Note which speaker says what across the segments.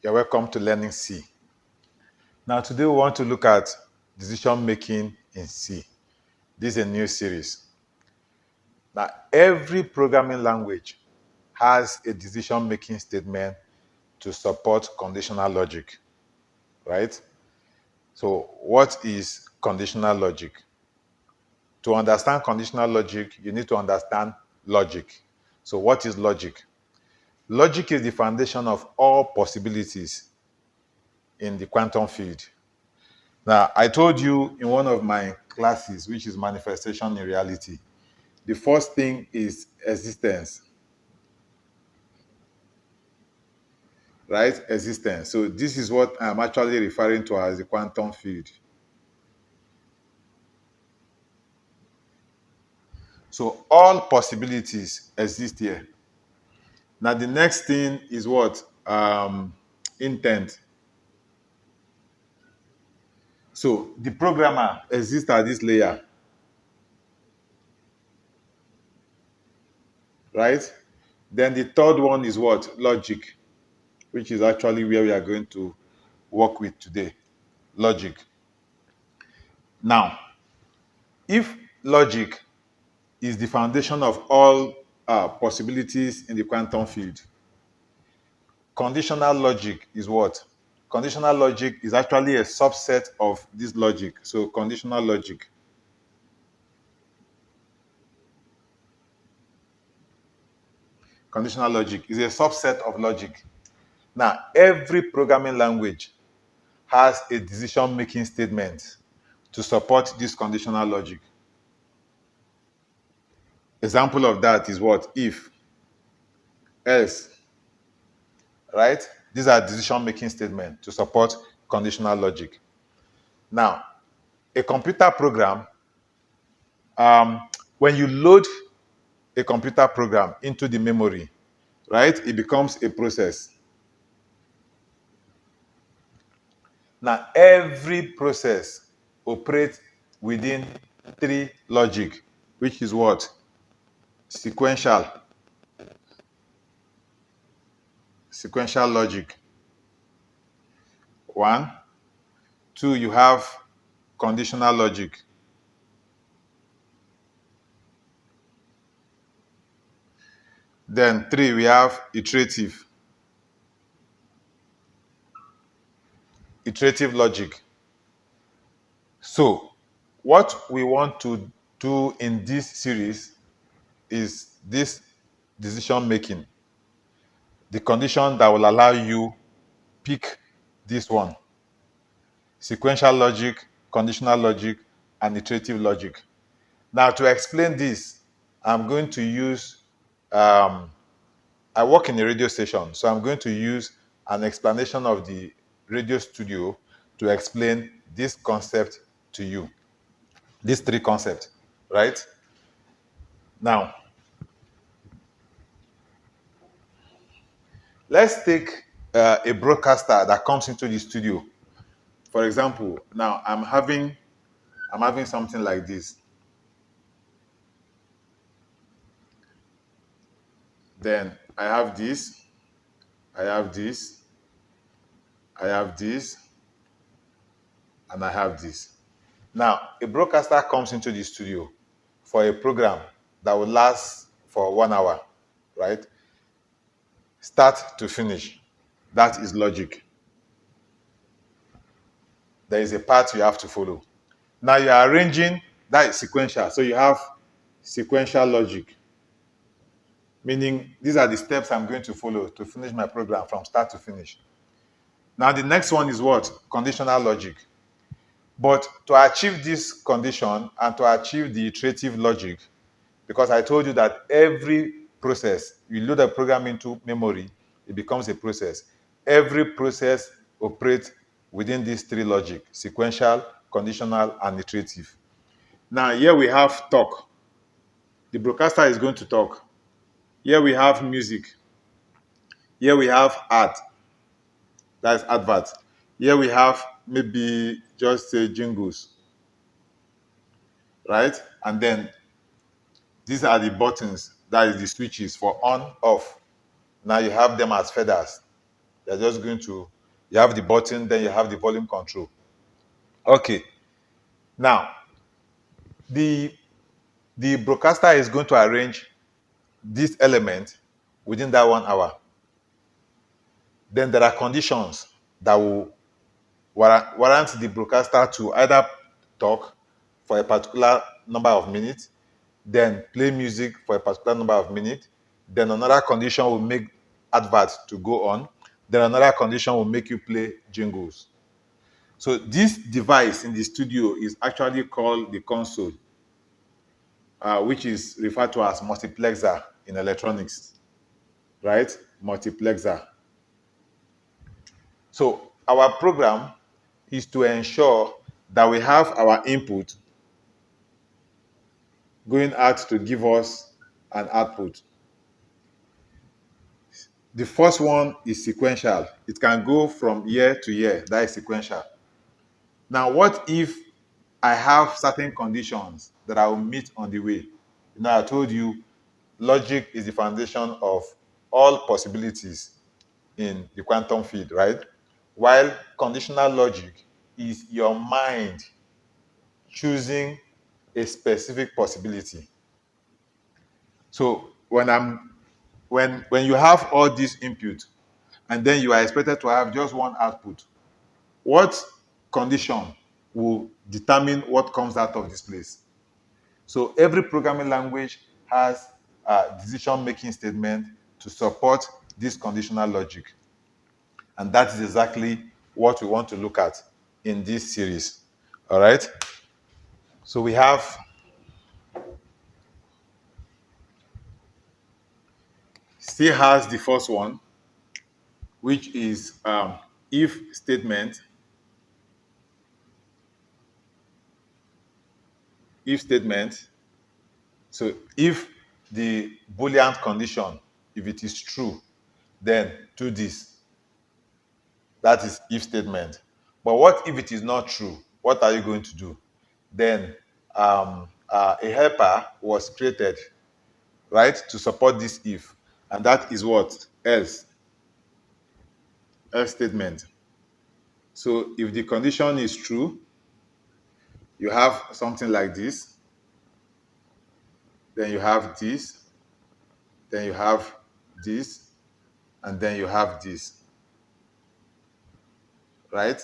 Speaker 1: You're welcome to Learning C. Now, today we want to look at decision making in C. This is a new series. Now, every programming language has a decision making statement to support conditional logic, right? So, what is conditional logic? To understand conditional logic, you need to understand logic. So, what is logic? Logic is the foundation of all possibilities in the quantum field. Now, I told you in one of my classes, which is manifestation in reality, the first thing is existence, right? Existence. So this is what I'm actually referring to as the quantum field. So all possibilities exist here. Now, the next thing is what? Intent. So the programmer exists at this layer, right? Then the third one is what? Logic, which is actually where we are going to work with today. Logic. Now, if logic is the foundation of all possibilities in the quantum field, conditional logic is what? Conditional logic is actually a subset of this logic. So, conditional logic. Conditional logic is a subset of logic. Now, every programming language has a decision making statement to support this conditional logic. Example of that is what? If, else, right? These are decision-making statements to support conditional logic. Now, a computer program, when you load a computer program into the memory, right, it becomes a process. Now, every process operates within three logic, which is what? Sequential. Sequential logic. One. Two, you have conditional logic. Then three, we have iterative. Iterative logic. So, what we want to do in this series is this decision making. The condition that will allow you pick this one. Sequential logic, conditional logic, and iterative logic. Now, to explain this, I'm going to use, I work in a radio station, so I'm going to use an explanation of the radio studio to explain this concept to you. These three concepts, right? Now, let's take a broadcaster that comes into the studio. For example, now I'm having something like this. Then I have this, I have this, I have this, and I have this. Now, a broadcaster comes into the studio for a program that will last for 1 hour, right? Start to finish. That is logic. There is a path you have to follow. Now you are arranging, that is sequential. So you have sequential logic, meaning these are the steps I'm going to follow to finish my program from start to finish. Now the next one is what? Conditional logic. But to achieve this condition and to achieve the iterative logic, because I told you that every process, you load a program into memory, it becomes a process. Every process operates within these three logic: sequential, conditional, and iterative. Now here we have talk. The broadcaster is going to talk. Here we have music. Here we have art. That's advert. Here we have maybe just say jingles, right? And then these are the buttons, that is the switches for on, off. Now you have them as feathers. They're just going to You have the button, then you have the volume control. Okay. Now, the the broadcaster is going to arrange this element within that 1 hour. Then there are conditions that will warrant the broadcaster to either talk for a particular number of minutes, then play music for a particular number of minutes, then another condition will make adverts to go on, then another condition will make you play jingles. So this device in the studio is actually called the console, which is referred to as multiplexer in electronics, right? Multiplexer. So our program is to ensure that we have our input going out to give us an output. The first one is sequential. It can go from year to year. That is sequential. Now, what if I have certain conditions that I will meet on the way? I told you logic is the foundation of all possibilities in the quantum field, right? While conditional logic is your mind choosing a specific possibility. So when you have all these input and then you are expected to have just one output, what condition will determine what comes out of this place? So every programming language has a decision-making statement to support this conditional logic. And that is exactly what we want to look at in this series. All right? So we have still has the first one, which is if statement. If statement. So if the Boolean condition, if it is true, then do this. That is if statement. But what if it is not true? What are you going to do? Then a helper was created, right, to support this if. And that is what? Else. Else statement. So if the condition is true, you have something like this. Then you have this. Then you have this. And then you have this. Right?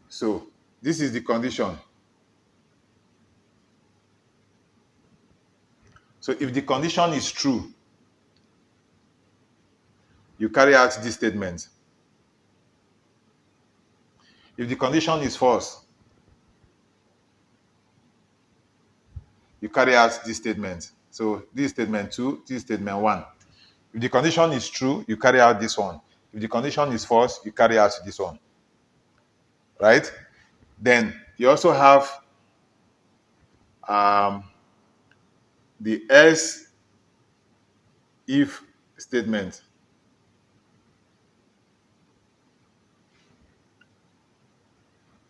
Speaker 1: So this is the condition. So if the condition is true, you carry out this statement. If the condition is false, you carry out this statement. So this is statement 2, this is statement 1. If the condition is true, you carry out this one. If the condition is false, you carry out this one. Right? Then you also have the else if statement.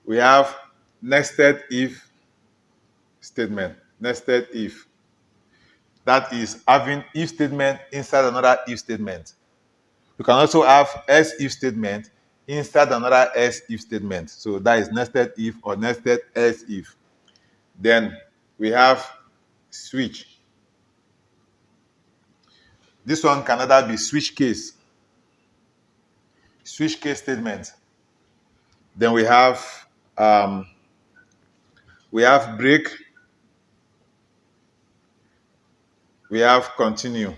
Speaker 1: We have nested if statement. Nested if. That is having if statement inside another if statement. You can also have else if statement inside another else if statement. So that is nested if or nested else if. Then we have switch. This one can either be switch case statement. Then we have break, we have continue.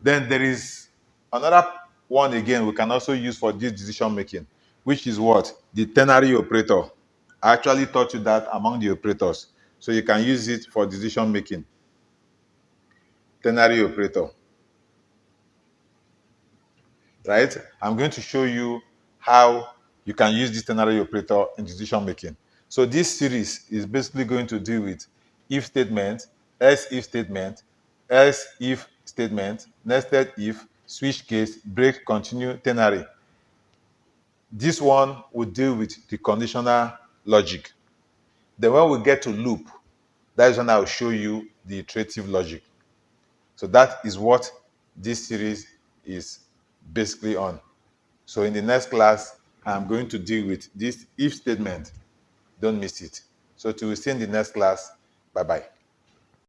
Speaker 1: Then there is another one again we can also use for this decision making, which is what? The ternary operator. I actually taught you that among the operators. So you can use it for decision making. Ternary operator. Right? I'm going to show you how you can use this ternary operator in decision making. So this series is basically going to deal with if statement, else if statement, else if statement, nested if, switch case, break, continue, ternary. This one will deal with the conditional logic. Then when we get to loop, that is when I will show you the iterative logic. So that is what this series is basically on. So in the next class, I'm going to deal with this if statement. Don't miss it. So till we see in the next class. Bye-bye.